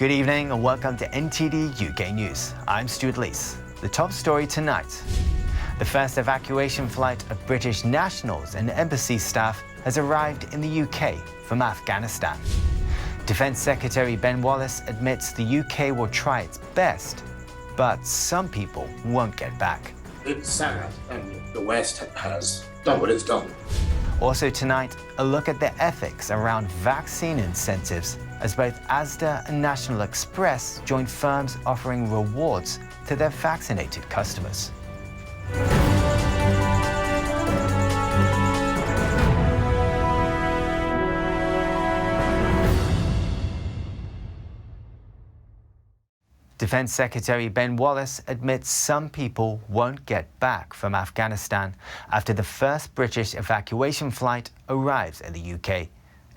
Good evening and welcome to NTD UK News. I'm Stuart Lees. The top story tonight. The first evacuation flight of British nationals and embassy staff has arrived in the UK from Afghanistan. Defence Secretary Ben Wallace admits the UK will try its best, but some people won't get back. It's sad, and the West has done what it's done. Also tonight, a look at the ethics around vaccine incentives as both Asda and National Express join firms offering rewards to their vaccinated customers. Defence Secretary Ben Wallace admits some people won't get back from Afghanistan after the first British evacuation flight arrives in the UK.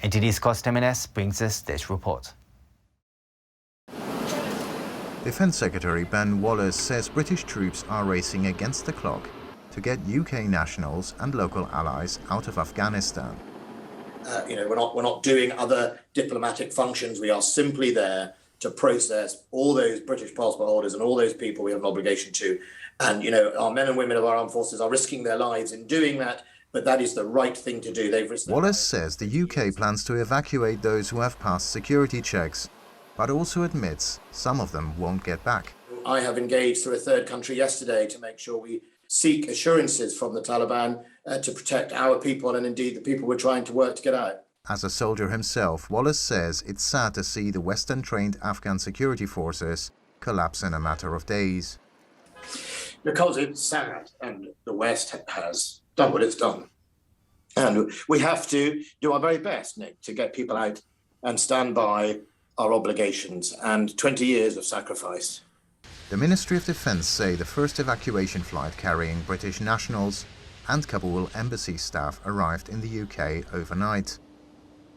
NTD's Condemns brings us this report. Defence Secretary Ben Wallace says British troops are racing against the clock to get UK nationals and local allies out of Afghanistan. We're not doing other diplomatic functions. We are simply there to process all those British passport holders and all those people we have an obligation to. And, our men and women of our armed forces are risking their lives in doing that, but that is the right thing to do. They've risked. Wallace says the UK plans to evacuate those who have passed security checks, but also admits some of them won't get back. I have engaged through a third country yesterday to make sure we seek assurances from the Taliban to protect our people and indeed the people we're trying to work to get out. As a soldier himself, Wallace says it's sad to see the Western-trained Afghan security forces collapse in a matter of days. Because it's sad, and the West has done what it's done. And we have to do our very best, Nick, to get people out and stand by our obligations and 20 years of sacrifice. The Ministry of Defence say the first evacuation flight carrying British nationals and Kabul embassy staff arrived in the UK overnight.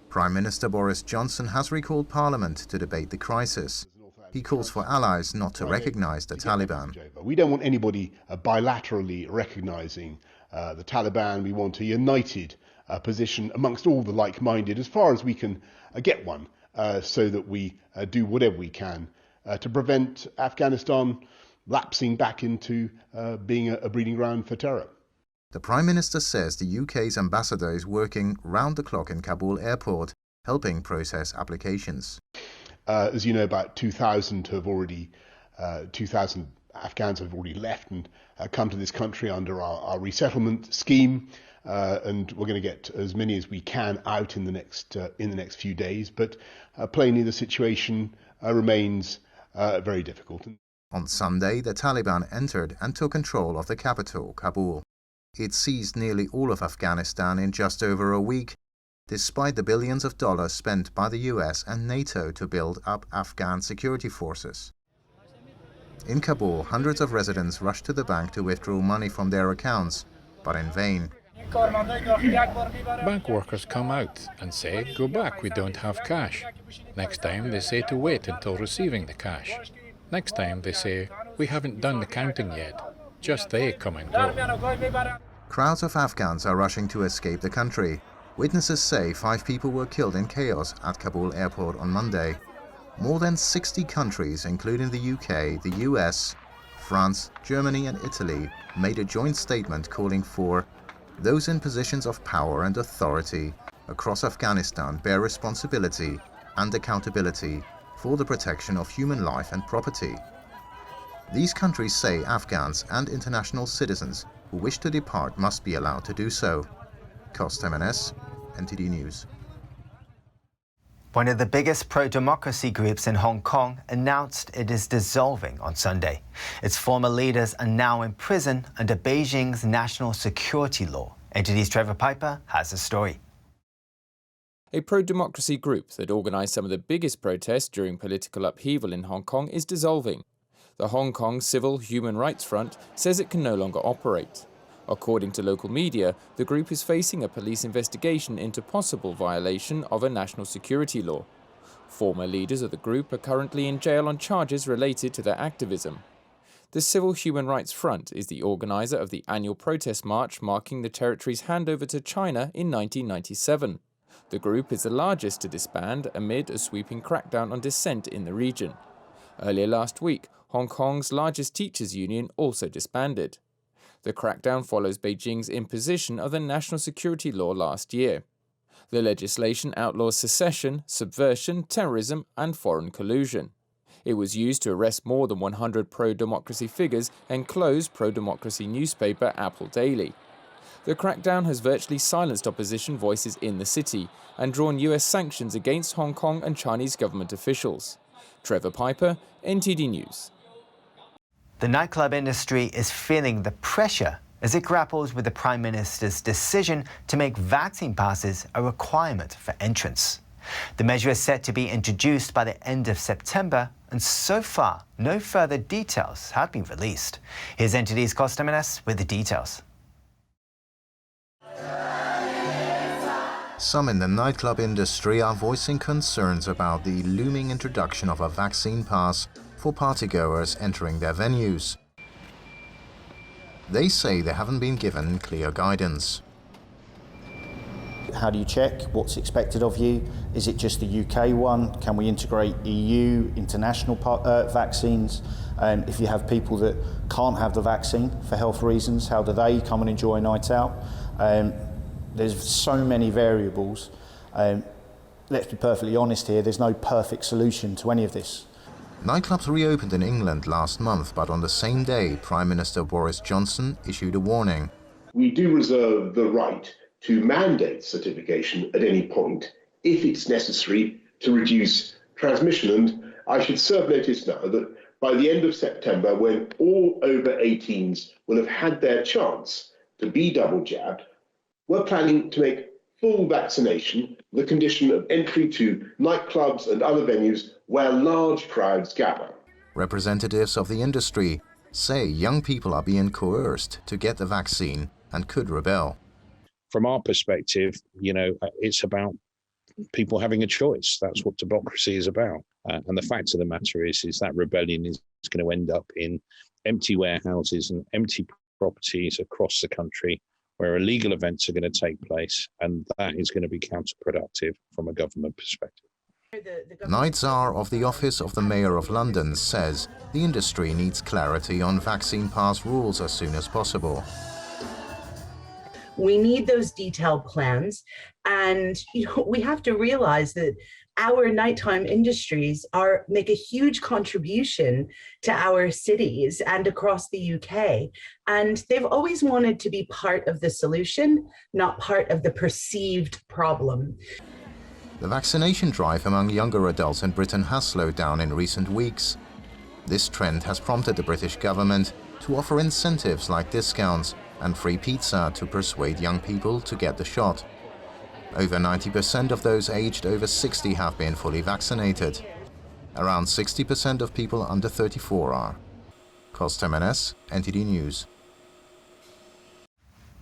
Prime Minister Boris Johnson has recalled Parliament to debate the crisis. He calls for allies not to recognise the Taliban. We don't want anybody bilaterally recognising the Taliban. We want a united position amongst all the like-minded as far as we can get one, so that we do whatever we can to prevent Afghanistan lapsing back into being a breeding ground for terror. The Prime Minister says the UK's ambassador is working round the clock in Kabul airport, helping process applications. As you know, about 2,000 Afghans have already left and come to this country under our resettlement scheme, and we're going to get as many as we can out in the next few days. But plainly, the situation remains very difficult. On Sunday, the Taliban entered and took control of the capital, Kabul. It seized nearly all of Afghanistan in just over a week, despite the billions of dollars spent by the US and NATO to build up Afghan security forces. In Kabul, hundreds of residents rushed to the bank to withdraw money from their accounts, but in vain. Bank workers come out and say, "Go back, we don't have cash." Next time they say to wait until receiving the cash. Next time they say, "We haven't done the counting yet." Just they come and go. Crowds of Afghans are rushing to escape the country. Witnesses say 5 people were killed in chaos at Kabul airport on Monday. More than 60 countries, including the UK, the US, France, Germany and Italy, made a joint statement calling for those in positions of power and authority across Afghanistan bear responsibility and accountability for the protection of human life and property. These countries say Afghans and international citizens who wish to depart must be allowed to do so. Condemns, NTD News. One of the biggest pro-democracy groups in Hong Kong announced it is dissolving on Sunday. Its former leaders are now in prison under Beijing's national security law. NTD's Trevor Piper has the story. A pro-democracy group that organised some of the biggest protests during political upheaval in Hong Kong is dissolving. The Hong Kong Civil Human Rights Front says it can no longer operate. According to local media, the group is facing a police investigation into possible violation of a national security law. Former leaders of the group are currently in jail on charges related to their activism. The Civil Human Rights Front is the organiser of the annual protest march marking the territory's handover to China in 1997. The group is the largest to disband amid a sweeping crackdown on dissent in the region. Earlier last week, Hong Kong's largest teachers' union also disbanded. The crackdown follows Beijing's imposition of the national security law last year. The legislation outlaws secession, subversion, terrorism, and foreign collusion. It was used to arrest more than 100 pro-democracy figures and close pro-democracy newspaper Apple Daily. The crackdown has virtually silenced opposition voices in the city and drawn US sanctions against Hong Kong and Chinese government officials. Trevor Piper, NTD News. The nightclub industry is feeling the pressure as it grapples with the Prime Minister's decision to make vaccine passes a requirement for entrance. The measure is set to be introduced by the end of September, and so far, no further details have been released. Here's NTD's Condemns with the details. Some in the nightclub industry are voicing concerns about the looming introduction of a vaccine pass for partygoers entering their venues. They say they haven't been given clear guidance. How do you check? What's expected of you? Is it just the UK one? Can we integrate EU, international vaccines? If you have people that can't have the vaccine for health reasons, how do they come and enjoy a night out? There's so many variables. Let's be perfectly honest here, there's no perfect solution to any of this. Nightclubs reopened in England last month, but on the same day, Prime Minister Boris Johnson issued a warning. We do reserve the right to mandate certification at any point if it's necessary to reduce transmission. And I should serve notice now that by the end of September, when all over 18s will have had their chance to be double jabbed, we're planning to make full vaccination the condition of entry to nightclubs and other venues where large crowds gather. Representatives of the industry say young people are being coerced to get the vaccine and could rebel. From our perspective, it's about people having a choice. That's what democracy is about. And the fact of the matter is that rebellion is going to end up in empty warehouses and empty properties across the country where illegal events are going to take place, and that is going to be counterproductive from a government perspective. Night Czar of the Office of the Mayor of London says the industry needs clarity on vaccine pass rules as soon as possible. We need those detailed plans, and we have to realize that our nighttime industries make a huge contribution to our cities and across the UK. And they've always wanted to be part of the solution, not part of the perceived problem. The vaccination drive among younger adults in Britain has slowed down in recent weeks. This trend has prompted the British government to offer incentives like discounts and free pizza to persuade young people to get the shot. Over 90% of those aged over 60 have been fully vaccinated. Around 60% of people under 34 are. Condemns, NTD News.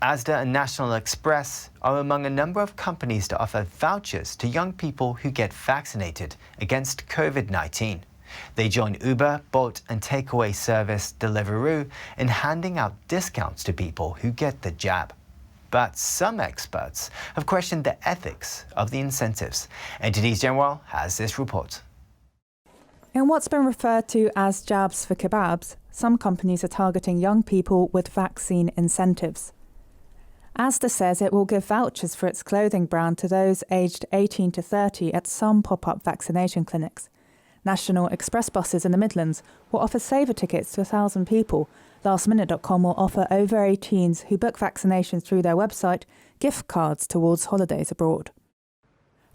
Asda and National Express are among a number of companies to offer vouchers to young people who get vaccinated against COVID-19. They join Uber, Bolt and takeaway service Deliveroo in handing out discounts to people who get the jab. But some experts have questioned the ethics of the incentives. NTD's General has this report. In what's been referred to as jabs for kebabs, some companies are targeting young people with vaccine incentives. Asda says it will give vouchers for its clothing brand to those aged 18 to 30 at some pop-up vaccination clinics. National Express buses in the Midlands will offer saver tickets to 1,000 people. Lastminute.com will offer over 18s who book vaccinations through their website gift cards towards holidays abroad.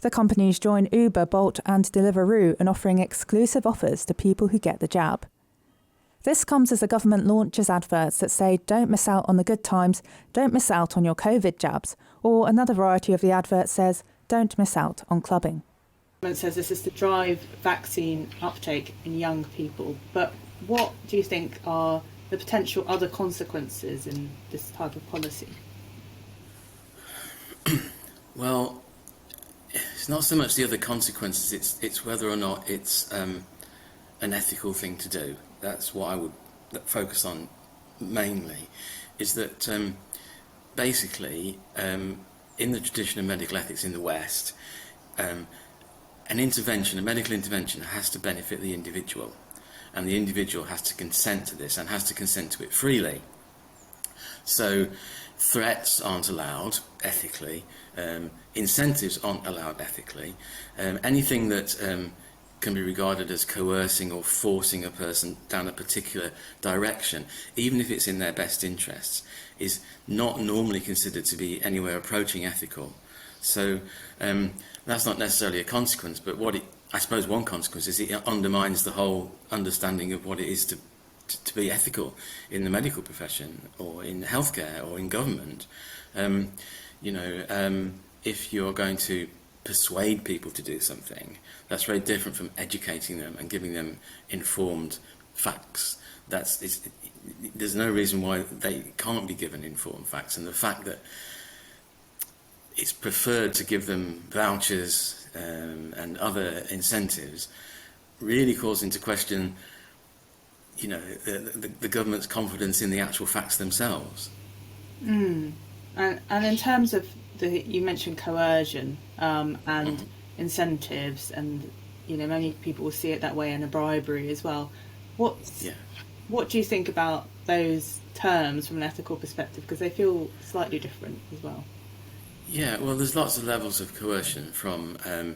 The companies join Uber, Bolt and Deliveroo in offering exclusive offers to people who get the jab. This comes as the government launches adverts that say don't miss out on the good times, don't miss out on your COVID jabs, or another variety of the advert says don't miss out on clubbing. The government says this is to drive vaccine uptake in young people, but what do you think are the potential other consequences in this type of policy? Well, it's not so much the other consequences, it's whether or not it's an ethical thing to do. That's what I would focus on mainly, is that basically in the tradition of medical ethics in the West, an intervention, a medical intervention, has to benefit the individual, and the individual has to consent to this and has to consent to it freely. So threats aren't allowed ethically, incentives aren't allowed ethically, anything that can be regarded as coercing or forcing a person down a particular direction, even if it's in their best interests, is not normally considered to be anywhere approaching ethical. So that's not necessarily a consequence, but I suppose one consequence is it undermines the whole understanding of what it is to be ethical in the medical profession or in healthcare or in government. If you're going to persuade people to do something, that's very different from educating them and giving them informed facts. There's no reason why they can't be given informed facts, and the fact that it's preferred to give them vouchers and other incentives really calls into question, the government's confidence in the actual facts themselves. And in terms of you mentioned coercion and incentives, and many people will see it that way, and a bribery as well. What do you think about those terms from an ethical perspective? Because they feel slightly different as well. Yeah, well, there's lots of levels of coercion from I'll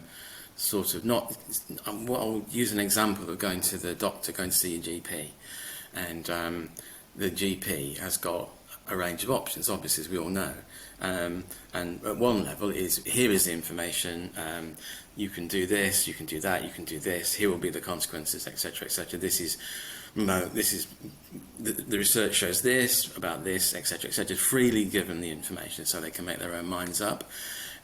use an example of going to the doctor, going to see a GP, and the GP has got a range of options, obviously, as we all know. And at one level is, here is the information, you can do this, you can do that, you can do this, here will be the consequences, etc., etc. The research shows this, about this, etc., etc. Freely given the information so they can make their own minds up.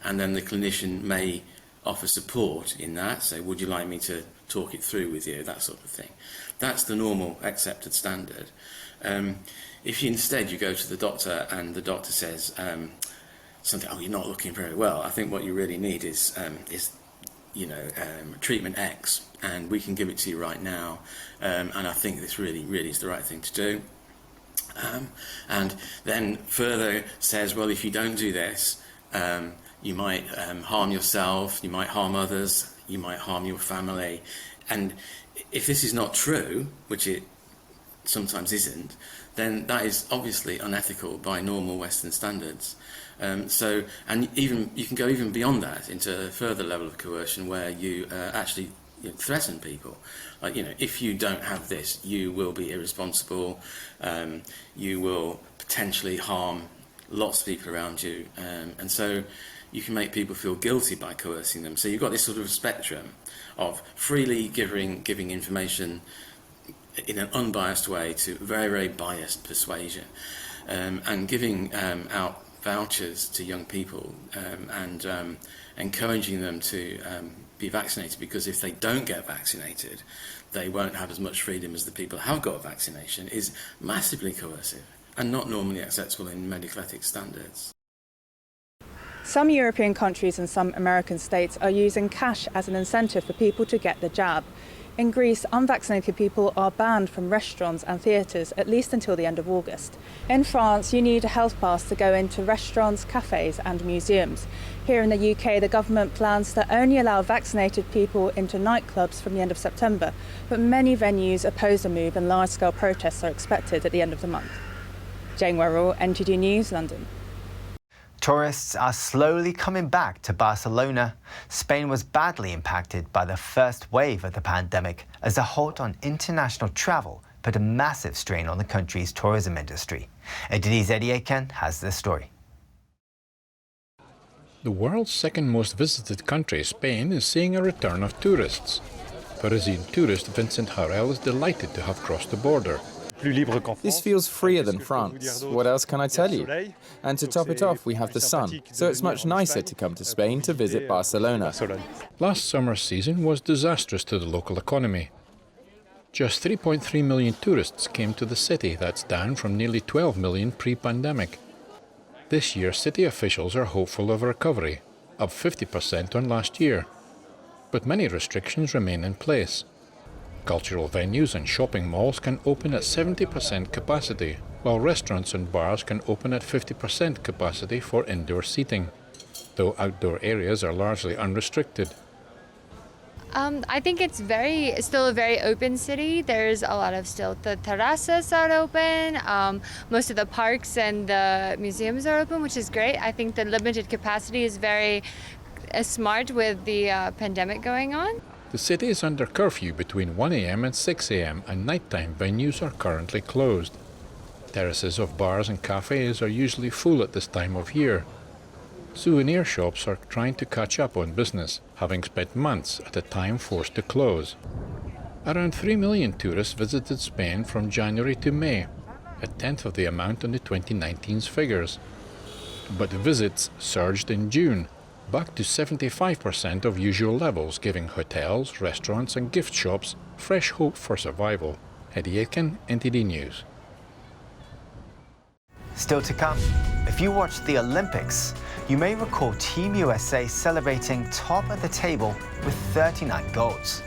And then the clinician may offer support in that, say, would you like me to talk it through with you, that sort of thing. That's the normal accepted standard. If instead you go to the doctor and the doctor says something, you're not looking very well, I think what you really need is treatment X, and we can give it to you right now, and I think this really is the right thing to do. And then further says, well, if you don't do this, you might harm yourself, you might harm others, you might harm your family. And if this is not true, which it sometimes isn't, then that is obviously unethical by normal Western standards. And even you can go even beyond that into a further level of coercion where you actually threaten people. Like, if you don't have this, you will be irresponsible, you will potentially harm lots of people around you, and so you can make people feel guilty by coercing them. So you've got this sort of spectrum of freely giving information in an unbiased way to very, very biased persuasion, and giving out vouchers to young people and encouraging them to be vaccinated, because if they don't get vaccinated, they won't have as much freedom as the people who have got a vaccination, is massively coercive and not normally acceptable in medical ethics standards. Some European countries and some American states are using cash as an incentive for people to get the jab. In Greece, unvaccinated people are banned from restaurants and theatres at least until the end of August. In France, you need a health pass to go into restaurants, cafes and museums. Here in the UK, the government plans to only allow vaccinated people into nightclubs from the end of September, but many venues oppose the move and large-scale protests are expected at the end of the month. Jane Werrell, NTD News, London. Tourists are slowly coming back to Barcelona. Spain was badly impacted by the first wave of the pandemic as a halt on international travel put a massive strain on the country's tourism industry. NTD's Eddie Aiken has this story. The world's second most visited country, Spain, is seeing a return of tourists. Parisian tourist Vincent Harel is delighted to have crossed the border. This feels freer than France. What else can I tell you? And to top it off, we have the sun, so it's much nicer to come to Spain to visit Barcelona. Last summer's season was disastrous to the local economy. Just 3.3 million tourists came to the city. That's down from nearly 12 million pre-pandemic. This year, city officials are hopeful of a recovery, up 50% on last year. But many restrictions remain in place. Cultural venues and shopping malls can open at 70% capacity, while restaurants and bars can open at 50% capacity for indoor seating. though outdoor areas are largely unrestricted. I think it's still a very open city. There's a lot of the terraces are open. Most of the parks and the museums are open, which is great. I think the limited capacity is very smart with the pandemic going on. The city is under curfew between 1 a.m. and 6 a.m. and nighttime venues are currently closed. Terraces of bars and cafes are usually full at this time of year. Souvenir shops are trying to catch up on business, having spent months at a time forced to close. Around 3 million tourists visited Spain from January to May, a tenth of the amount on the 2019's figures. But visits surged in June, back to 75% of usual levels, giving hotels, restaurants and gift shops fresh hope for survival. Eddie Aitken, NTD News. Still to come, if you watched the Olympics, you may recall Team USA celebrating top of the table with 39 golds.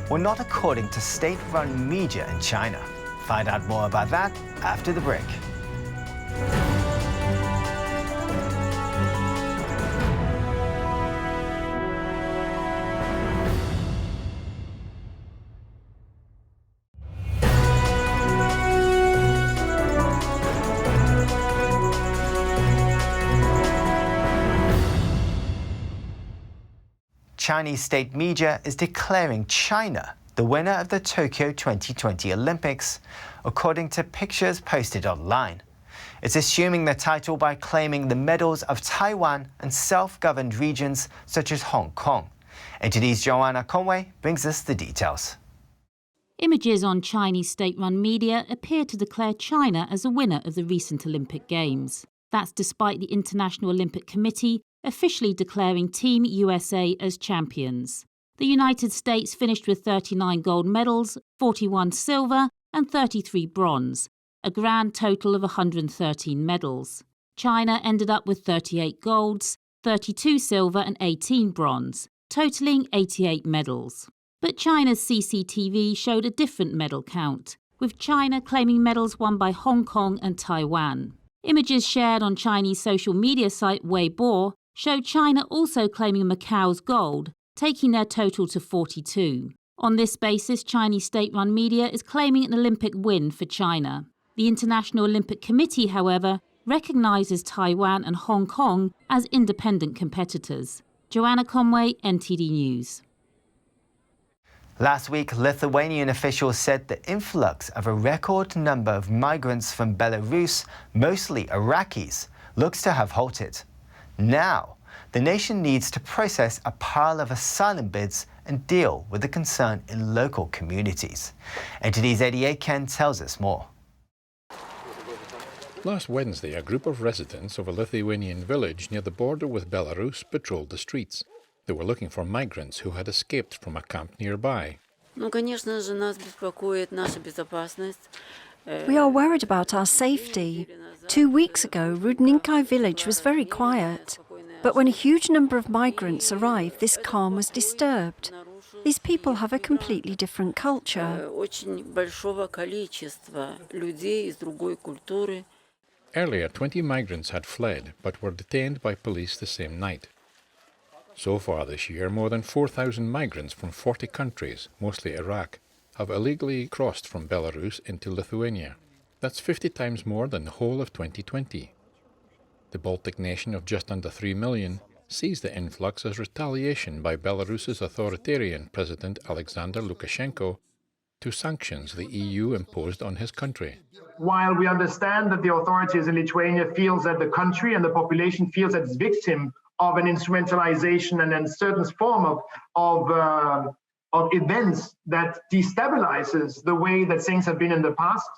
Well, not according to state-run media in China. Find out more about that after the break. Chinese state media is declaring China the winner of the Tokyo 2020 Olympics, according to pictures posted online. It's assuming the title by claiming the medals of Taiwan and self-governed regions such as Hong Kong. NTD's Joanna Conway brings us the details. Images on Chinese state-run media appear to declare China as a winner of the recent Olympic Games. That's despite the International Olympic Committee officially declaring Team USA as champions. The United States finished with 39 gold medals, 41 silver and 33 bronze, a grand total of 113 medals. China ended up with 38 golds, 32 silver and 18 bronze, totaling 88 medals. But China's CCTV showed a different medal count, with China claiming medals won by Hong Kong and Taiwan. Images shared on Chinese social media site Weibo show China also claiming Macau's gold, taking their total to 42. On this basis, Chinese state-run media is claiming an Olympic win for China. The International Olympic Committee, however, recognises Taiwan and Hong Kong as independent competitors. Joanna Conway, NTD News. Last week, Lithuanian officials said the influx of a record number of migrants from Belarus, mostly Iraqis, looks to have halted. Now, the nation needs to process a pile of asylum bids and deal with the concern in local communities. NTD's Eddie Aitken tells us more. Last Wednesday, a group of residents of a Lithuanian village near the border with Belarus patrolled the streets. They were looking for migrants who had escaped from a camp nearby. We are worried about our safety. 2 weeks ago, Rudninkai village was very quiet. But when a huge number of migrants arrived, this calm was disturbed. These people have a completely different culture. Earlier, 20 migrants had fled, but were detained by police the same night. So far this year, more than 4,000 migrants from 40 countries, mostly Iraq, have illegally crossed from Belarus into Lithuania. That's 50 times more than the whole of 2020. The Baltic nation of just under 3 million sees the influx as retaliation by Belarus's authoritarian President Alexander Lukashenko to sanctions the EU imposed on his country. While we understand that the authorities in Lithuania feels that the country and the population feels that it's victim of an instrumentalization and a certain form of events that destabilizes the way that things have been in the past,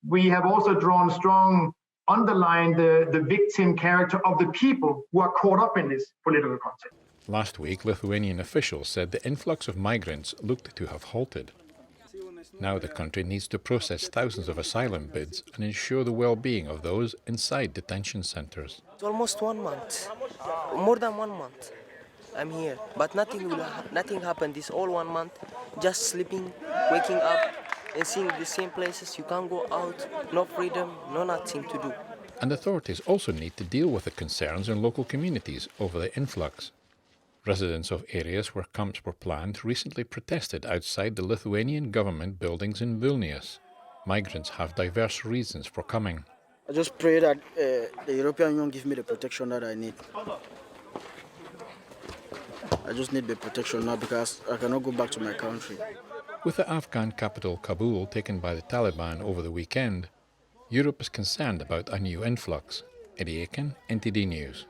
we have also drawn strong underline the victim character of the people who are caught up in this political context. Last week, Lithuanian officials said the influx of migrants looked to have halted. Now the country needs to process thousands of asylum bids and ensure the well-being of those inside detention centres. It's almost 1 month, more than 1 month. I'm here, but nothing happened this all 1 month. Just sleeping, waking up, and seeing the same places. You can't go out, no freedom, no nothing to do. And authorities also need to deal with the concerns in local communities over the influx. Residents of areas where camps were planned recently protested outside the Lithuanian government buildings in Vilnius. Migrants have diverse reasons for coming. I just pray that the European Union give me the protection that I need. I just need the protection now because I cannot go back to my country. With the Afghan capital Kabul taken by the Taliban over the weekend, Europe is concerned about a new influx. Eddie Aiken, NTD News.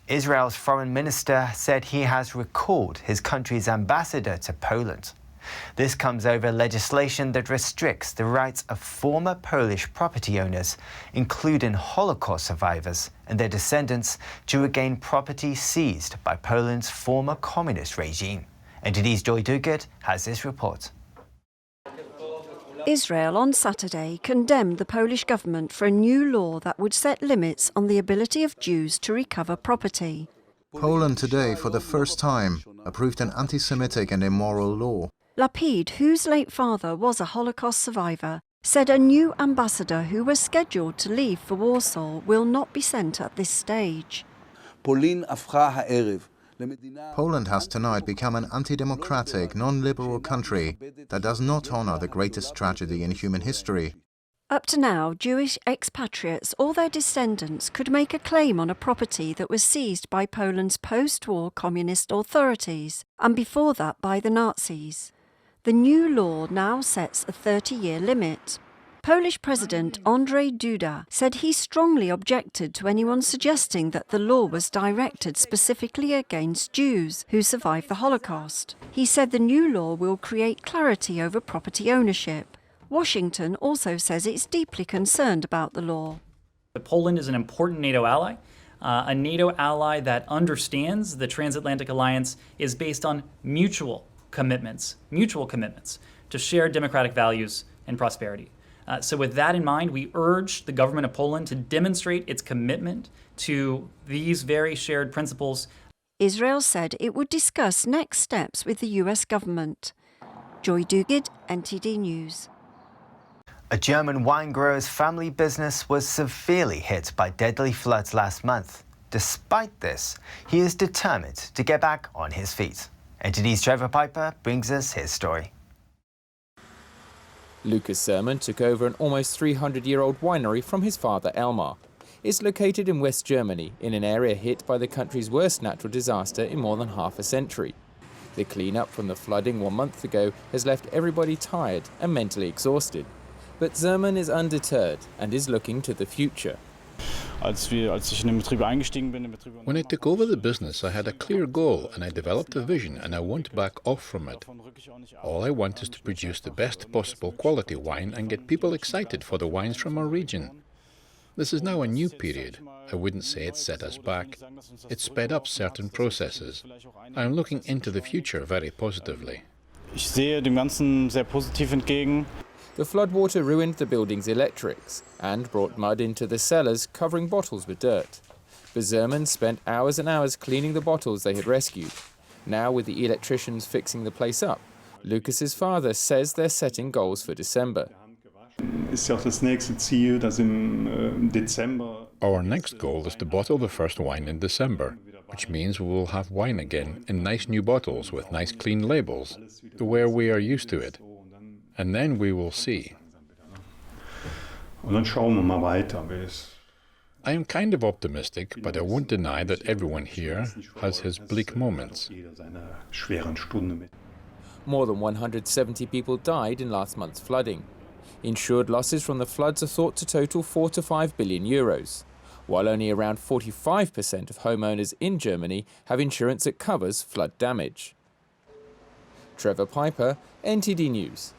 Israel's foreign minister said he has recalled his country's ambassador to Poland. This comes over legislation that restricts the rights of former Polish property owners, including Holocaust survivors and their descendants, to regain property seized by Poland's former communist regime. NTD's Joy Duguid has this report. Israel on Saturday condemned the Polish government for a new law that would set limits on the ability of Jews to recover property. Poland today, for the first time, approved an anti-Semitic and immoral law. Lapid, whose late father was a Holocaust survivor, said a new ambassador who was scheduled to leave for Warsaw will not be sent at this stage. Poland has tonight become an anti-democratic, non-liberal country that does not honor the greatest tragedy in human history. Up to now, Jewish expatriates or their descendants could make a claim on a property that was seized by Poland's post-war communist authorities, and before that by the Nazis. The new law now sets a 30-year limit. Polish President Andrzej Duda said he strongly objected to anyone suggesting that the law was directed specifically against Jews who survived the Holocaust. He said the new law will create clarity over property ownership. Washington also says it's deeply concerned about the law. Poland is an important NATO ally. A NATO ally that understands the transatlantic alliance is based on mutual commitments to share democratic values and prosperity. So with that in mind, we urge the government of Poland to demonstrate its commitment to these very shared principles. Israel said it would discuss next steps with the US government. Joy Duguid, NTD News. A German wine grower's family business was severely hit by deadly floods last month. Despite this, he is determined to get back on his feet. NTD's Trevor Piper brings us his story. Lucas Sermon took over an almost 300-year-old winery from his father Elmar. It's located in West Germany, in an area hit by the country's worst natural disaster in more than half a century. The clean-up from the flooding 1 month ago has left everybody tired and mentally exhausted. But Sermon is undeterred and is looking to the future. When I took over the business, I had a clear goal and I developed a vision, and I won't back off from it. All I want is to produce the best possible quality wine and get people excited for the wines from our region. This is now a new period. I wouldn't say it set us back. It sped up certain processes. I am looking into the future very positively. The floodwater ruined the building's electrics and brought mud into the cellars, covering bottles with dirt. But Sermon spent hours and hours cleaning the bottles they had rescued. Now, with the electricians fixing the place up, Lucas's father says they're setting goals for December. Our next goal is to bottle the first wine in December, which means we will have wine again in nice new bottles with nice clean labels, the way we are used to it. And then we will see. I am kind of optimistic, but I won't deny that everyone here has his bleak moments. More than 170 people died in last month's flooding. Insured losses from the floods are thought to total 4 to 5 billion euros, while only around 45% of homeowners in Germany have insurance that covers flood damage. Trevor Piper, NTD News.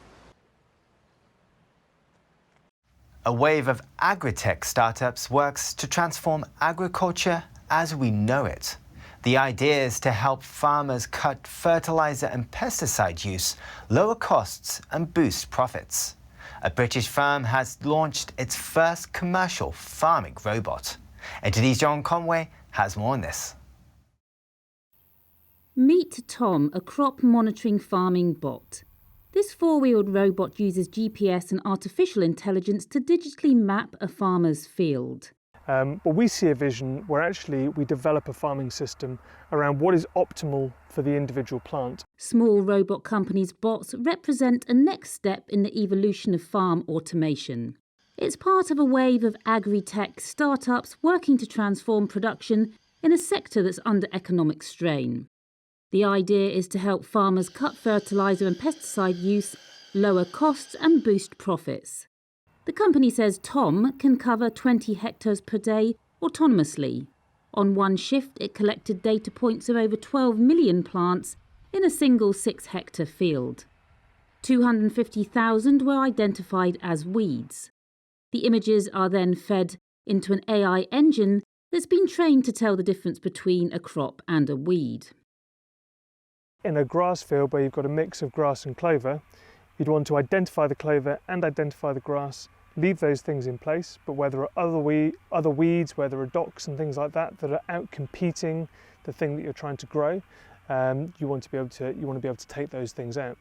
A wave of Agritech startups works to transform agriculture as we know it. The idea is to help farmers cut fertilizer and pesticide use, lower costs and boost profits. A British firm has launched its first commercial farming robot. NTD's John Conway has more on this. Meet Tom, a crop monitoring farming bot. This four-wheeled robot uses GPS and artificial intelligence to digitally map a farmer's field. But we see a vision where actually we develop a farming system around what is optimal for the individual plant. Small robot companies' bots represent a next step in the evolution of farm automation. It's part of a wave of Agritech startups working to transform production in a sector that's under economic strain. The idea is to help farmers cut fertiliser and pesticide use, lower costs and boost profits. The company says Tom can cover 20 hectares per day autonomously. On one shift, it collected data points of over 12 million plants in a single 6-hectare field. 250,000 were identified as weeds. The images are then fed into an AI engine that's been trained to tell the difference between a crop and a weed. In a grass field where you've got a mix of grass and clover, you'd want to identify the clover and identify the grass, leave those things in place, but where there are other weeds, where there are docks and things like that that are out competing the thing that you're trying to grow, you want to be able to take those things out.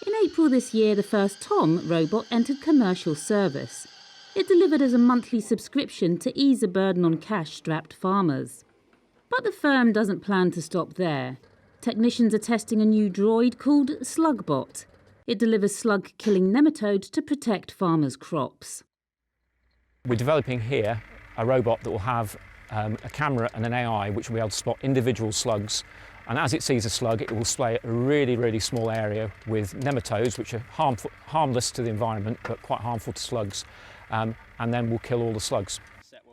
In April this year, the first Tom robot entered commercial service. It delivered as a monthly subscription to ease the burden on cash-strapped farmers. But the firm doesn't plan to stop there. Technicians are testing a new droid called Slugbot. It delivers slug-killing nematodes to protect farmers' crops. We're developing here a robot that will have a camera and an AI which will be able to spot individual slugs. And as it sees a slug, it will spray a really, really small area with nematodes, which are harmless to the environment, but quite harmful to slugs, and then will kill all the slugs.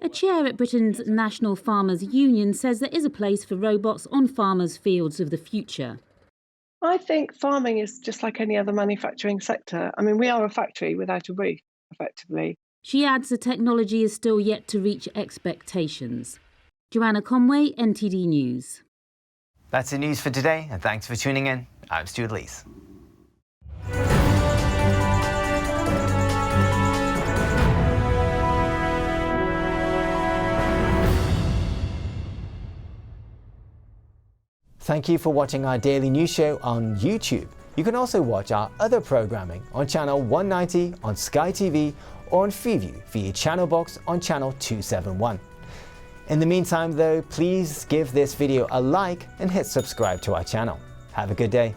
A chair at Britain's National Farmers Union says there is a place for robots on farmers' fields of the future. I think farming is just like any other manufacturing sector. I mean, we are a factory without a roof, effectively. She adds the technology is still yet to reach expectations. Joanna Conway, NTD News. That's the news for today, and thanks for tuning in. I'm Stuart Lees. Thank you for watching our daily news show on YouTube. You can also watch our other programming on channel 190 on Sky TV or on Freeview via channel box on channel 271. In the meantime though, please give this video a like and hit subscribe to our channel. Have a good day.